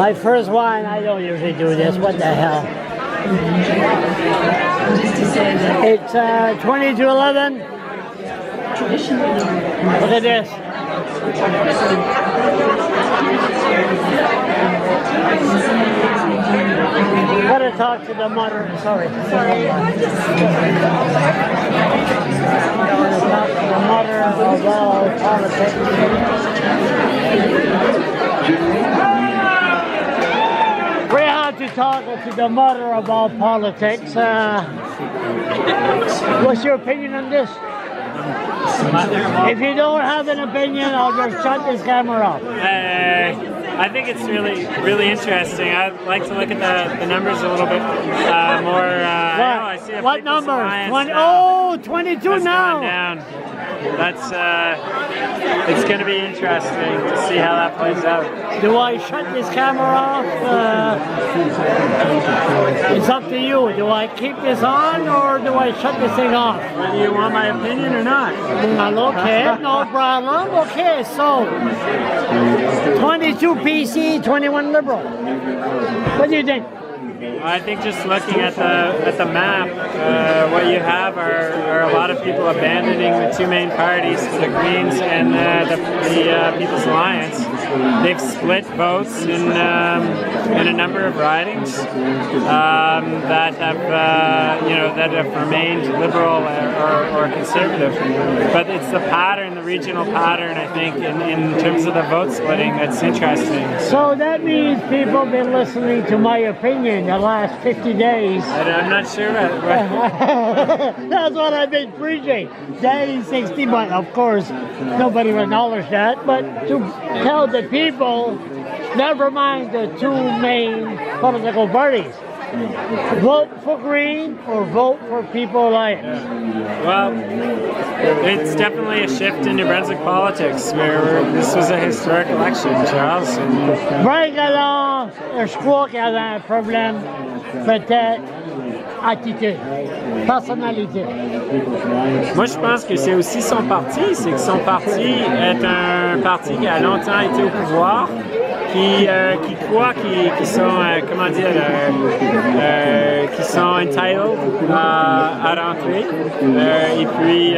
My first one, I don't usually do this. What the hell? It's 20 to 11. Look at this. Gotta talk to the mother. Sorry. Gotta talk to the mother about politics. We have to talk to the mother about politics. What's your opinion on this? If you don't have an opinion, I'll just shut this camera off. I think it's really interesting. I'd like to look at the numbers a little bit more. I see what number? 22 now. Down. That's it's going to be interesting to see how that plays out. Do I shut this camera off? It's up to you. Do I keep this on or do I shut this thing off? Do you want my opinion or not? Okay, no problem. Okay, so 22 PC, 21 Liberal. What do you think? I think just looking at the map, what you have are a lot of people abandoning the two main parties, the Greens and the People's Alliance. They've split votes in a number of ridings that have remained liberal or conservative. But it's the pattern, the regional pattern, I think, in terms of the vote splitting that's interesting. So that means people have been listening to my opinion the last 50 days. I'm not sure what. That's what I've been preaching. Daddy 60, but of course nobody will acknowledge that. But to tell the people, never mind the two main political parties. Vote for Green or vote for People Alliance. Well, it's definitely a shift in New Brunswick politics where this was a historic election, Charles. Brian Galland, je crois qu'il y avait un problème, peut-être attitude, personnalité. Moi, je pense que c'est aussi son parti. C'est que son parti est un parti qui a longtemps été au pouvoir, qui croit qu'ils sont, qui sont entitled à rentrer. Et puis,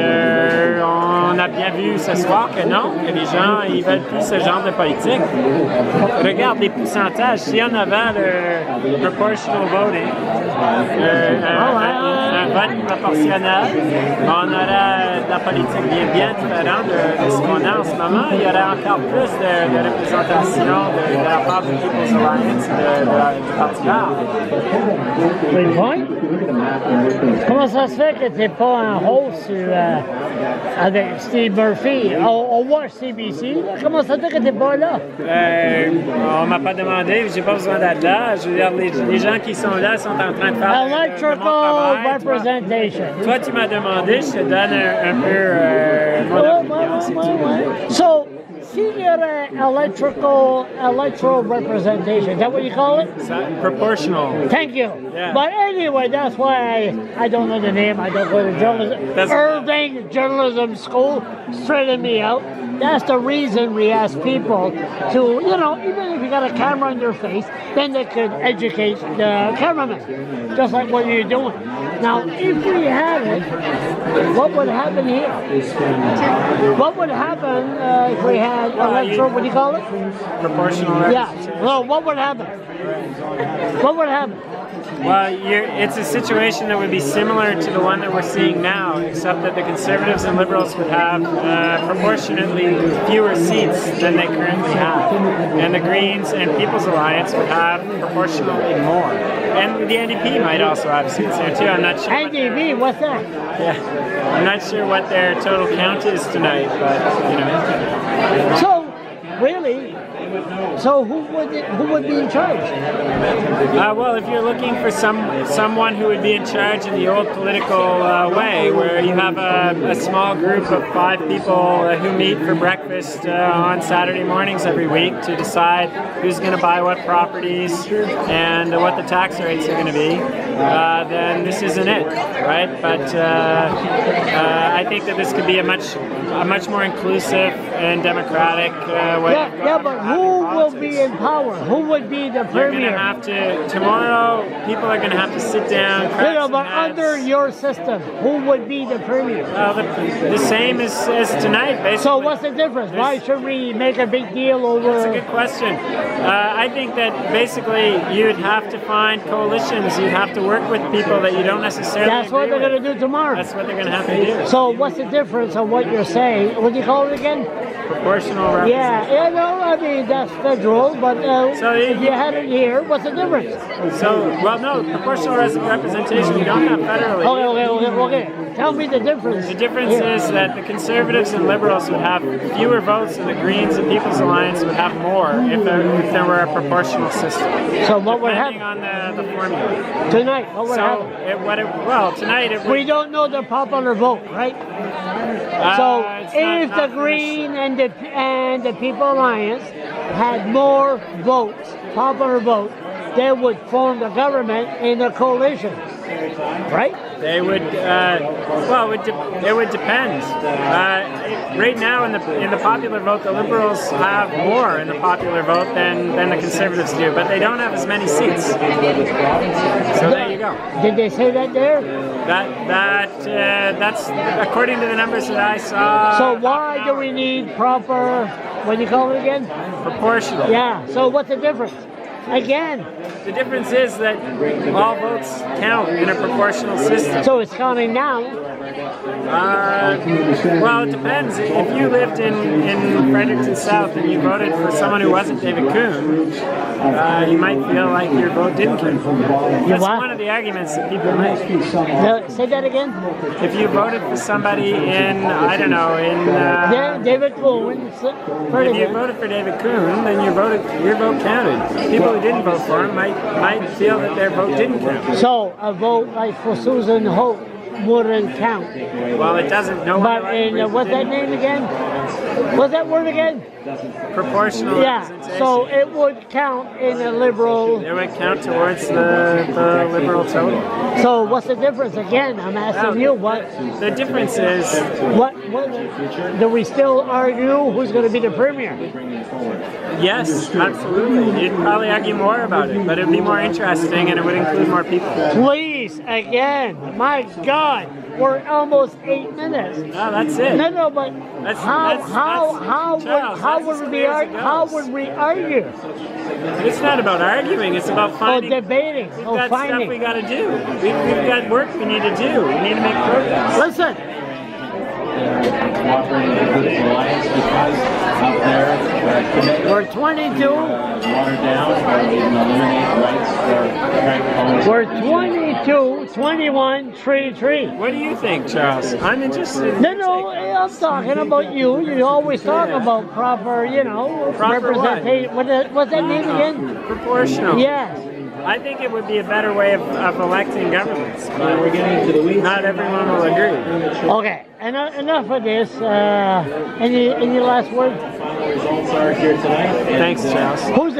on a bien vu ce soir que non, que les gens, ils veulent plus ce genre de politique. Regarde les pourcentages. Si on avait le proportional voting, un vote proportionnel, on aurait de la politique bien différente de ce qu'on a en ce moment. Il y aurait encore plus de représentation de la part du People's Alliance du Parti vert. Great point. Comment ça se fait que tu n'es pas en host avec Steve Murphy? On watch CBC. Comment ça se fait que tu n'es pas là? On m'a pas demandé, j'ai pas besoin d'être là. Je veux dire, les gens qui sont là sont en train de faire Electrical representation. Toi, tu m'as demandé, je te donne un peu mon opinion, c'est tout. So, senior electoral representation, is that what you call it? Proportional. Thank you. Yeah. But anyway, that's why I don't know the name. I don't go to journalism. Irving Journalism School straightened me out. That's the reason we ask people to, even if you got a camera on your face, then they could educate the cameraman, just like what you're doing. Now, if we had it, what would happen here? What would happen if we had electoral, what do you call it? Proportional. Yeah. Well, what would happen? What would happen? Well, it's a situation that would be similar to the one that we're seeing now, except that the Conservatives and Liberals would have proportionately fewer seats than they currently have. And the Greens and People's Alliance would have proportionally more. And the NDP might also have seats there too. I'm not sure. NDP, what's that? Yeah, I'm not sure what their total count is tonight, but So, really? So who would be in charge? Well, if you're looking for someone who would be in charge in the old political way, where you have a small group of 5 people who meet for breakfast on Saturday mornings every week to decide who's going to buy what properties and what the tax rates are going to be, then this isn't it, right? But I think that this could be a much a much more inclusive and democratic way. Yeah, but who will be in power? Who would be the You're going premier? to have to, tomorrow, people are going to have to sit down, crack some But heads. under your system, who would be the premier? The same as tonight, basically. So what's the difference? Why should we make a big deal over? That's a good question. I think that basically you'd have to find coalitions. You'd have to work with people that you don't necessarily That's what agree they're with. going to do tomorrow. That's what they're going to have to do. So what's the difference on what you're saying? What do you call it again? Proportional representation. Yeah, no, I mean that's federal, but So if you had it here, what's the difference? So, well, no, proportional representation you don't have federally. Okay. Tell me the difference. The difference is that the Conservatives and Liberals would have fewer votes, and the Greens and People's Alliance would have more if there were a proportional system. So what would Depending happen on the formula. tonight? What would So, happen? tonight it would. We don't know the popular vote, right? So it's if not the Green and the People Alliance had more votes, popular vote, they would form the government in a coalition, right? They would. It would depend. Right now, in the popular vote, the Liberals have more in the popular vote than the Conservatives do, but they don't have as many seats. So there you go. Did they say that there? That's according to the numbers that I saw. So why do we need proper? What do you call it again? Proportional. Yeah. So what's the difference? Again. The difference is that all votes count in a proportional system. So it's counting now. Well, it depends. If you lived in Fredericton South and you voted for someone who wasn't David Kuhn, you might feel like your vote didn't count. That's what? one of the arguments that people make. No, say that again. If you voted for somebody in, I don't know, David Cohen. if you voted for David Kuhn, then your vote counted. People who didn't vote for him might feel that their vote didn't count. So a vote like for Susan Hope wouldn't count. Well, it doesn't. No one But in what's that name again? What's that word again? proportional Yeah. representation. So it would count in a liberal. It would count towards the Liberal total. So what's the difference? Again, I'm asking you. What The difference is, do we still argue who's going to be the premier? yes, absolutely. You'd probably argue more about it, but it'd be more interesting and it would include more people. Please, again. My God, we're almost 8 minutes. Oh, that's it. No, but how would we argue? It's not about arguing. It's about finding. Debating. We've got stuff we got to do. We've got work we need to do. We need to make progress. Listen. Cooperating with the political alliance because of their commitment. We're 22. Water down or even eliminate rights for francophone. We're 22, 21, 3. What do you think, Charles? I'm interested. In No, I'm talking about you. You always talk about proper, Proper what? representation. What's that name again? Proportional. Yes. I think it would be a better way of electing governments. But We're getting into the weeds. not everyone will agree. Okay, enough of this. Any last word? Final results are here tonight. Thanks, Charles. Who's